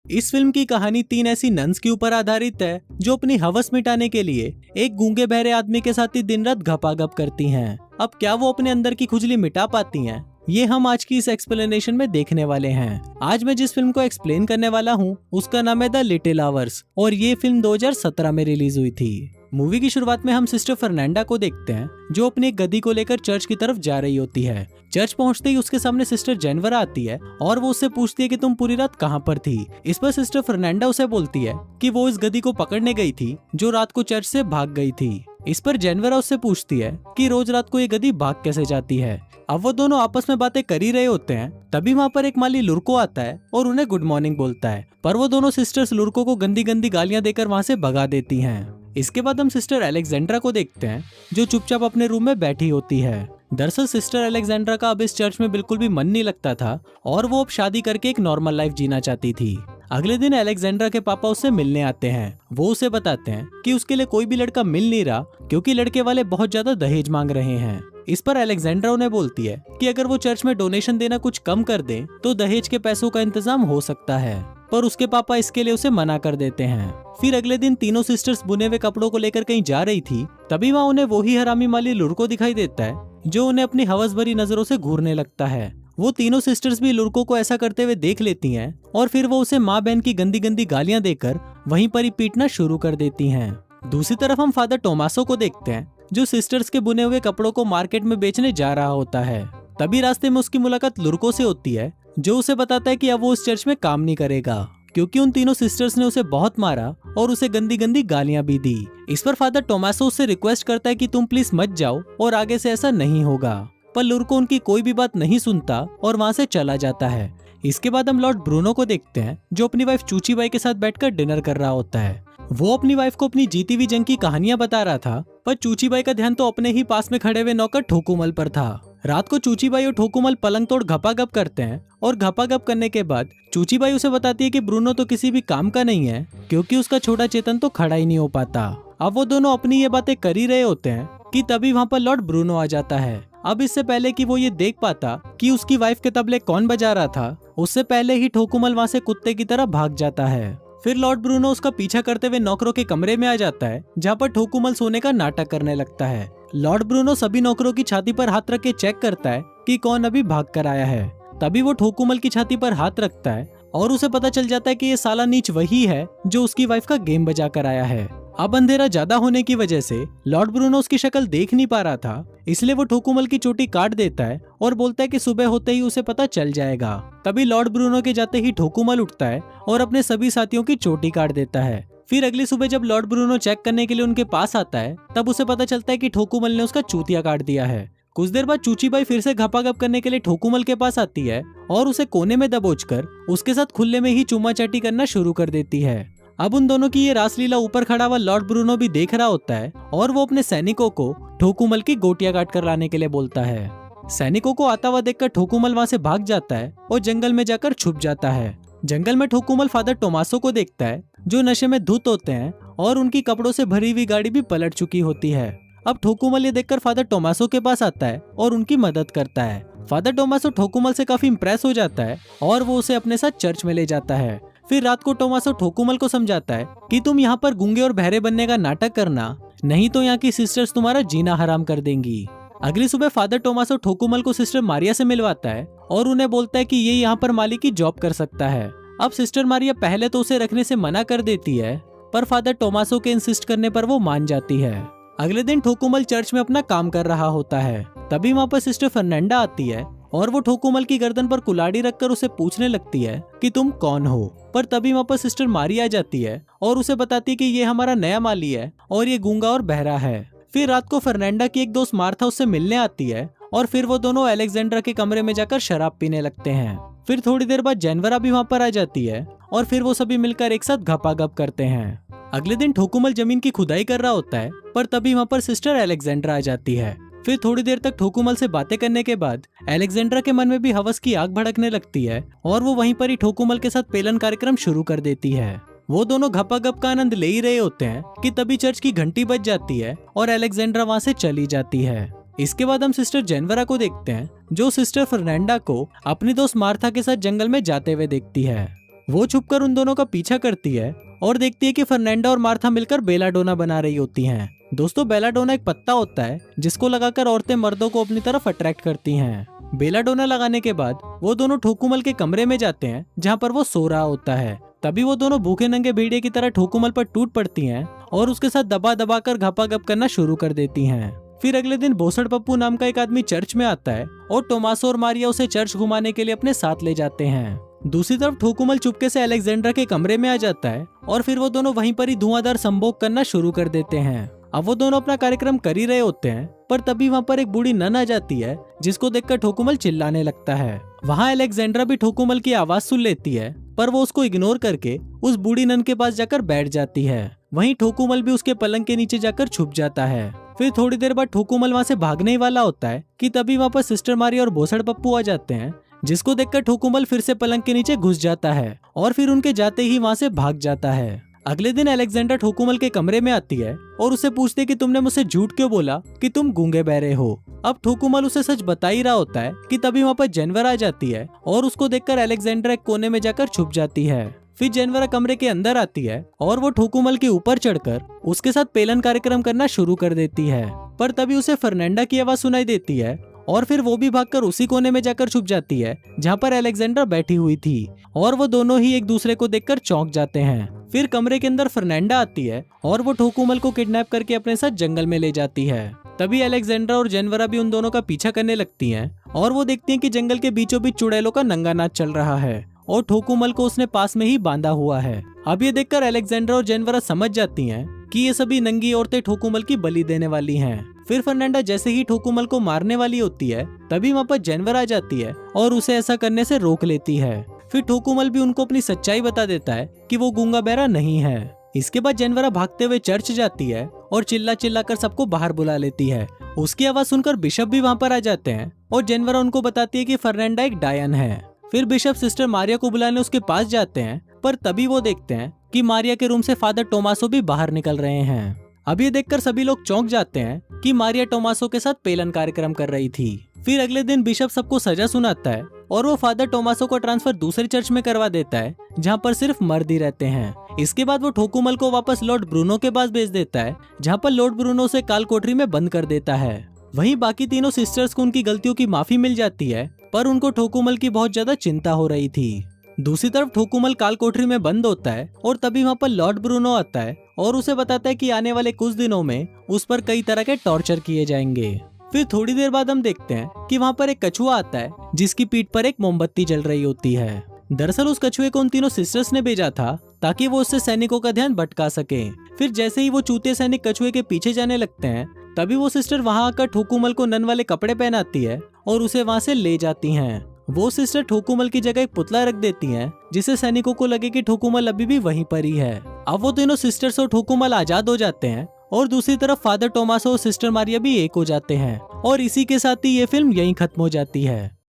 इस फिल्म की कहानी 3 ऐसी नन्स के ऊपर आधारित है जो अपनी हवस मिटाने के लिए एक गूंगे बहरे आदमी के साथ ही दिन रात घपाघप करती हैं। अब क्या वो अपने अंदर की खुजली मिटा पाती हैं? ये हम आज की इस एक्सप्लेनेशन में देखने वाले हैं। आज मैं जिस फिल्म को एक्सप्लेन करने वाला हूँ उसका नाम है द लिटिल आवर्स और ये फिल्म 2017 में रिलीज हुई थी। मूवी की शुरुआत में हम सिस्टर फर्नांडा को देखते हैं जो अपनी एक गधी को लेकर चर्च की तरफ जा रही होती है। चर्च पहुंचते ही उसके सामने सिस्टर जेनवरा आती है और वो उससे पूछती है कि तुम पूरी रात कहाँ पर थी। इस पर सिस्टर फर्नांडा उसे बोलती है कि वो इस गधी को पकड़ने गई थी जो रात को चर्च से भाग गई थी। इस पर जेनवरा उससे पूछती है कि रोज रात को ये गधी भाग कैसे जाती है। अब वो दोनों आपस में बातें कर ही रहे होते हैं, तभी वहाँ पर एक माली लुर्को आता है और उन्हें गुड मॉर्निंग बोलता है, पर वो दोनों सिस्टर्स लुर्को को गंदी गंदी गालियां देकर वहाँ से भगा देती हैं। इसके बाद हम सिस्टर अलेक्जेंड्रा को देखते हैं जो चुपचाप अपने रूम में बैठी होती है। दरअसल सिस्टर अलेक्जेंड्रा का अब इस चर्च में बिल्कुल भी मन नहीं लगता था और वो अब शादी करके एक नॉर्मल लाइफ जीना चाहती थी। अगले दिन अलेक्जेंड्रा के पापा उससे मिलने आते हैं। वो उसे बताते हैं कि उसके लिए कोई भी लड़का मिल नहीं रहा क्योंकि लड़के वाले बहुत ज्यादा दहेज मांग रहे हैं। इस पर अलेक्जेंड्रा उन्हें बोलती है कि अगर वो चर्च में डोनेशन देना कुछ कम कर दे तो दहेज के पैसों का इंतजाम हो सकता है, पर उसके पापा इसके लिए उसे मना कर देते हैं। फिर अगले दिन तीनों सिस्टर्स बुने हुए कपड़ों को लेकर कहीं जा रही थी, तभी वहाँ उन्हें वही हरामी माली लुर्को दिखाई देता है जो उन्हें अपनी हवस भरी नजरों से घूरने लगता है। वो तीनों सिस्टर्स भी लुर्को को ऐसा करते हुए देख लेती हैं और फिर वो उसे माँ बहन की गंदी गंदी गालियां देकर वहीं पर ही पीटना शुरू कर देती हैं। दूसरी तरफ हम फादर टोमासो को देखते हैं जो सिस्टर्स के बुने हुए कपड़ों को मार्केट में बेचने जा रहा होता है। तभी रास्ते में उसकी मुलाकात लुर्को से होती है जो उसे बताता है कि अब वो उस चर्च में काम नहीं करेगा क्योंकि उन तीनों सिस्टर्स ने उसे बहुत मारा और उसे गंदी गंदी गालियां भी दी। इस पर फादर टोमासो उससे रिक्वेस्ट करता है कि तुम प्लीज मत जाओ और आगे से ऐसा नहीं होगा, पर लुर्को उनकी कोई भी बात नहीं सुनता और वहाँ से चला जाता है। इसके बाद हम लॉर्ड ब्रूनो को देखते हैं जो अपनी वाइफ चूची बाई के साथ बैठकर डिनर कर रहा होता है। वो अपनी वाइफ को अपनी जीती हुई जंग की कहानियां बता रहा था, पर चूची बाई का ध्यान तो अपने ही पास में खड़े हुए नौकर ठोकुमल पर था। रात को चूची बाई और ठोकुमल पलंग तोड़ घपाघप करते हैं और घपाघप करने के बाद चूची बाई उसे बताती है कि ब्रूनो तो किसी भी काम का नहीं है क्योंकि उसका छोटा चेतन तो खड़ा ही नहीं हो पाता। अब वो दोनों अपनी ये बातें कर ही रहे होते हैं कि तभी वहाँ पर लॉर्ड ब्रूनो आ जाता है। अब इससे पहले कि वो ये देख पाता कि उसकी वाइफ के तबले कौन बजा रहा था, उससे पहले ही ठोकुमल वहाँ से कुत्ते की तरह भाग जाता है। फिर लॉर्ड ब्रूनो उसका पीछा करते हुए नौकरों के कमरे में आ जाता है जहाँ पर ठोकुमल सोने का नाटक करने लगता है। लॉर्ड ब्रूनो सभी नौकरों की छाती पर हाथ रख के चेक करता है कि कौन अभी भाग कर आया है। तभी वो ठोकुमल की छाती पर हाथ रखता है और उसे पता चल जाता है कि ये साला नीच वही है जो उसकी वाइफ का गेम बजा कर आया है। अब अंधेरा ज्यादा होने की वजह से लॉर्ड ब्रूनो उसकी शक्ल देख नहीं पा रहा था, इसलिए वो ठोकुमल की चोटी काट देता है और बोलता है कि सुबह होते ही उसे पता चल जाएगा। तभी लॉर्ड ब्रूनो के जाते ही ठोकुमल उठता है और अपने सभी साथियों की चोटी काट देता है। फिर अगली सुबह जब लॉर्ड ब्रूनो चेक करने के लिए उनके पास आता है तब उसे पता चलता है कि ठोकुमल ने उसका चूतिया काट दिया है। कुछ देर बाद चूची बाई फिर से घपाघप करने के लिए ठोकुमल के पास आती है और उसे कोने में दबोचकर उसके साथ खुले में ही चुम्मा चाटी करना शुरू कर देती है। अब उन दोनों की ये रासलीला ऊपर खड़ा हुआ लॉर्ड ब्रूनो भी देख रहा होता है और वो अपने सैनिकों को ठोकुमल की गोटियां काट कर लाने के लिए बोलता है। सैनिकों को आता हुआ देखकर ठोकुमल वहाँ से भाग जाता है और जंगल में जाकर छुप जाता है। जंगल में ठोकुमल फादर टोमासो को देखता है जो नशे में धुत होते हैं और उनकी कपड़ों से भरी हुई गाड़ी भी पलट चुकी होती है। अब ठोकुमल ये देखकर फादर टोमासो के पास आता है और उनकी मदद करता है। फादर टोमासो ठोकुमल से काफी इम्प्रेस हो जाता है और वो उसे अपने साथ चर्च में ले जाता है। फिर रात को टोमासो ठोकुमल को समझाता है कि तुम यहाँ पर गूंगे और बहरे बनने का नाटक करना, नहीं तो यहाँ की सिस्टर्स तुम्हारा जीना हराम कर देंगी। अगली सुबह फादर टोमासो ठोकुमल को सिस्टर मारिया से मिलवाता है और उन्हें बोलता है कि ये यहाँ पर माली की जॉब कर सकता है। अब सिस्टर मारिया पहले तो उसे रखने से मना कर देती है, पर फादर टोमासो के इंसिस्ट करने पर वो मान जाती है। अगले दिन ठोकुमल चर्च में अपना काम कर रहा होता है, तभी वहाँ पर सिस्टर फर्नांडा आती है और वो ठोकुमल की गर्दन पर कुल्हाड़ी रखकर उसे पूछने लगती है कि तुम कौन हो। पर तभी वहाँ पर सिस्टर मारिया आ जाती है और उसे बताती है कि ये हमारा नया माली है और ये गूंगा और बहरा है। फिर रात को फर्नांडा की एक दोस्त मार्था उससे मिलने आती है और फिर वो दोनों अलेक्जेंड्रा के कमरे में जाकर शराब पीने लगते हैं। फिर थोड़ी देर बाद जेनवरा भी वहाँ पर आ जाती है और फिर वो सभी मिलकर एक साथ घपाघप करते हैं। अगले दिन ठोकुमल जमीन की खुदाई कर रहा होता है, पर तभी वहाँ पर सिस्टर अलेक्जेंड्रा आ जाती है। फिर थोड़ी देर तक ठोकुमल से बातें करने के बाद अलेक्जेंड्रा के मन में भी हवस की आग भड़कने लगती है और वो वहीं पर ही ठोकुमल के साथ पेलन कार्यक्रम शुरू कर देती है। वो दोनों घपाघप का आनंद ले ही रहे होते हैं कि तभी चर्च की घंटी बज जाती है और अलेक्जेंड्रा वहाँ से चली जाती है। इसके बाद हम सिस्टर जेनवरा को देखते हैं जो सिस्टर फर्नांडा को अपनी दोस्त मार्था के साथ जंगल में जाते हुए देखती है। वो छुपकर उन दोनों का पीछा करती है और देखती है कि फर्नांडा और मार्था मिलकर बेलाडोना बना रही होती हैं। दोस्तों, बेलाडोना एक पत्ता होता है जिसको लगाकर औरतें मर्दों को अपनी तरफ अट्रैक्ट करती हैं। बेलाडोना लगाने के बाद वो दोनों ठोकुमल के कमरे में जाते हैं जहाँ पर वो सो रहा होता है। तभी वो दोनों भूखे नंगे भेड़िए की तरह ठोकुमल पर टूट पड़ती हैं और उसके साथ दबा दबा कर घपाघप करना शुरू कर देती हैं। फिर अगले दिन भोसड़ पप्पू नाम का एक आदमी चर्च में आता है और टोमासो और मारिया उसे चर्च घुमाने के लिए अपने साथ ले जाते हैं। दूसरी तरफ ठोकुमल चुपके से अलेक्जेंड्रा के कमरे में आ जाता है और फिर वो दोनों वहीं पर ही धुआंधार संभोग करना शुरू कर देते हैं। अब वो दोनों अपना कार्यक्रम कर ही रहे होते हैं, पर तभी वहाँ पर एक बूढ़ी नन आ जाती है जिसको देखकर ठोकुमल चिल्लाने लगता है। वहाँ अलेक्जेंड्रा भी ठोकुमल की आवाज सुन लेती है, पर वो उसको इग्नोर करके उस बूढ़ी नन के पास जाकर बैठ जाती है। वहीं ठोकुमल भी उसके पलंग के नीचे जाकर छुप जाता है। फिर थोड़ी देर बाद ठोकुमल वहाँ से भागने ही वाला होता है कि तभी वहाँ पर सिस्टर मारिया और भोसड़ पप्पू आ जाते हैं, जिसको देखकर ठोकुमल फिर से पलंग के नीचे घुस जाता है और फिर उनके जाते ही वहाँ से भाग जाता है। अगले दिन अलेक्जेंड्रा ठोकुमल के कमरे में आती है और उसे पूछती है कि तुमने मुझसे झूठ क्यों बोला कि तुम गूंगे बहरे हो। अब ठोकुमल उसे सच बता ही रहा होता है कि तभी वहाँ पर जेनवर आ जाती है और उसको देखकर अलेक्जेंड्रा एक कोने में जाकर छुप जाती है। फिर जेनवर कमरे के अंदर आती है और वो ठोकुमल के ऊपर चढ़कर उसके साथ पेलन कार्यक्रम करना शुरू कर देती है, पर तभी उसे फर्नांडा की आवाज सुनाई देती है और फिर वो भी भागकर उसी कोने में जाकर छुप जाती है जहाँ पर अलेक्जेंड्रा बैठी हुई थी और वो दोनों ही एक दूसरे को देखकर चौंक जाते हैं। फिर कमरे के अंदर फर्नांडा आती है और वो ठोकुमल को किडनैप करके अपने साथ जंगल में ले जाती है। तभी अलेक्जेंड्रा और जेनवरा भी उन दोनों का पीछा करने लगती हैं और वो देखती हैं कि जंगल के बीचों बीच चुड़ैलों का नंगा नाच चल रहा है और ठोकुमल को उसने पास में ही बांधा हुआ है। अब ये देखकर अलेक्जेंड्रा और जेनवरा समझ जाती हैं कि ये सभी नंगी औरतें ठोकुमल की बलि देने वाली हैं। फिर फर्नांडा जैसे ही ठोकुमल को मारने वाली होती है तभी वहाँ पर जेनवर आ जाती है और उसे ऐसा करने से रोक लेती है। फिर ठोकुमल भी उनको अपनी सच्चाई बता देता है कि वो गूंगा बहरा नहीं है। इसके बाद जेनवरा भागते हुए चर्च जाती है और चिल्ला चिल्ला कर सबको बाहर बुला लेती है। उसकी आवाज सुनकर बिशप भी वहाँ पर आ जाते हैं और जेनवरा उनको बताती है कि फर्नांडा एक डायन है। फिर बिशप सिस्टर मारिया को बुलाने उसके पास जाते हैं, पर तभी वो देखते हैं कि मारिया के रूम से फादर टोमासो भी बाहर निकल रहे हैं। अब ये देखकर सभी लोग चौंक जाते हैं कि मारिया टोमासो के साथ पेलन कार्यक्रम कर रही थी। फिर अगले दिन बिशप सबको सजा सुनाता है और वो फादर टोमासो को ट्रांसफर दूसरे चर्च में करवा देता है जहाँ पर सिर्फ मर्द ही रहते हैं। इसके बाद वो ठोकुमल को वापस लॉर्ड ब्रूनो के पास भेज देता है जहाँ पर लॉर्ड ब्रूनो उसे काल कोठरी में बंद कर देता है। वहीं बाकी तीनों सिस्टर्स को उनकी गलतियों की माफी मिल जाती है, पर उनको ठोकुमल की बहुत ज्यादा चिंता हो रही थी। दूसरी तरफ ठोकुमल काल कोठरी में बंद होता है और तभी वहाँ पर लॉर्ड ब्रूनो आता है और उसे बताता है कि आने वाले कुछ दिनों में उस पर कई तरह के टॉर्चर किए जाएंगे। फिर थोड़ी देर बाद हम देखते हैं कि वहाँ पर एक कछुआ आता है जिसकी पीठ पर एक मोमबत्ती जल रही होती है। दरअसल उस कछुए को उन तीनों सिस्टर्स ने भेजा था ताकि वो उससे सैनिकों का ध्यान भटका सके। फिर जैसे ही वो चूते सैनिक कछुए के पीछे जाने लगते हैं तभी वो सिस्टर वहाँ आकर ठोकुमल को नन वाले कपड़े पहनाती है और उसे वहाँ से ले जाती हैं। वो सिस्टर ठोकुमल की जगह एक पुतला रख देती हैं जिससे सैनिकों को लगे कि ठोकुमल अभी भी वहीं पर ही है। अब वो तीनों सिस्टर्स और ठोकुमल आजाद हो जाते हैं और दूसरी तरफ फादर टोमासो और सिस्टर मारिया भी एक हो जाते हैं और इसी के साथ ही ये फिल्म यहीं खत्म हो जाती है।